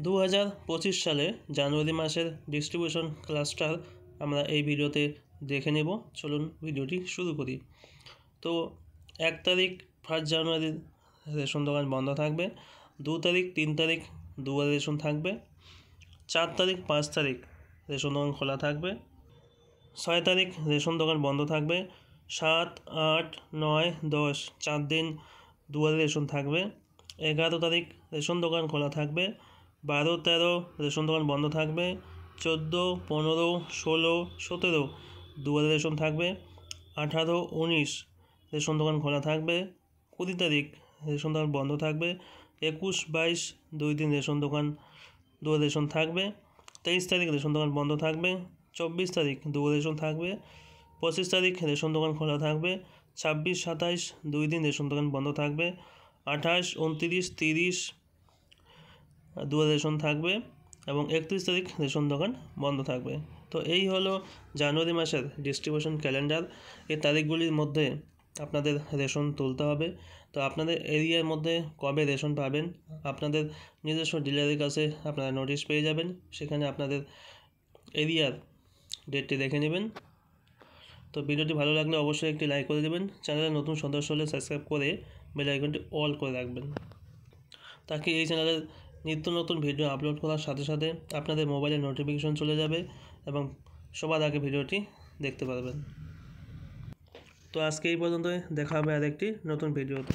2025 সালে জানুয়ারি মাসের distribution cluster আমরা এই ভিডিওতে দেখে নেব। চলুন ভিডিওটি শুরু করি। তো 1 তারিখ 1 জানুয়ারি রেশন দোকান বন্ধ থাকবে। 2 তারিখ 3 তারিখ দুয়ারে রেশন থাকবে। 4 তারিখ 5 তারিখ রেশন দোকান খোলা থাকবে। 6 তারিখ রেশন দোকান বন্ধ থাকবে। 7, 8, 9, 10 4 দিন দুয়ারে রেশন থাকবে। 11 তারিখ রেশন দোকান খোলা থাকবে। 12, 13 রেশন দোকান বন্ধ থাকবে। 14, 15, 16, 17 দুয়ারে রেশন থাকবে। 18, 19 রেশন দোকান খোলা থাকবে। 20 তারিখ রেশন দোকান বন্ধ থাকবে। 21, 22 2 দিন রেশন দোকান দুয়ারে রেশন থাকবে। 23 তারিখ রেশন দোকান বন্ধ থাকবে। 24 তারিখ দুয়ারে রেশন থাকবে। 25 তারিখ রেশন দোকান খোলা থাকবে। 26, 27 2 দিন রেশন দোকান বন্ধ থাকবে। 28, 29, 30 দুয়ারে রেশন থাকবে এবং 31 তারিখ রেশন দোকান বন্ধ থাকবে। তো এই হলো জানুয়ারি মাসের ডিস্ট্রিবিউশন ক্যালেন্ডার। এই তারিখগুলির মধ্যে আপনাদের রেশন তুলতে হবে। তো আপনাদের এরিয়ার মধ্যে কবে রেশন পাবেন, আপনাদের নিজস্ব ডিলারের কাছে আপনারা নোটিশ পেয়ে যাবেন। সেখানে আপনাদের এরিয়ার ডেটটি দেখে নেবেন। তো ভিডিওটি ভালো লাগলে অবশ্যই একটি লাইক করে দেবেন। চ্যানেলে নতুন সদস্য হলে সাবস্ক্রাইব করে বেল আইকনটি অল করে রাখবেন, তাকে এই চ্যানেলের নিত্য নতুন ভিডিও আপলোড করার সাথে সাথে আপনাদের মোবাইলে নোটিফিকেশন চলে যাবে এবং সবার আগে ভিডিওটি দেখতে পারবেন। তো আজকে এই পর্যন্তই, দেখা হবে আরেকটি নতুন ভিডিওতে।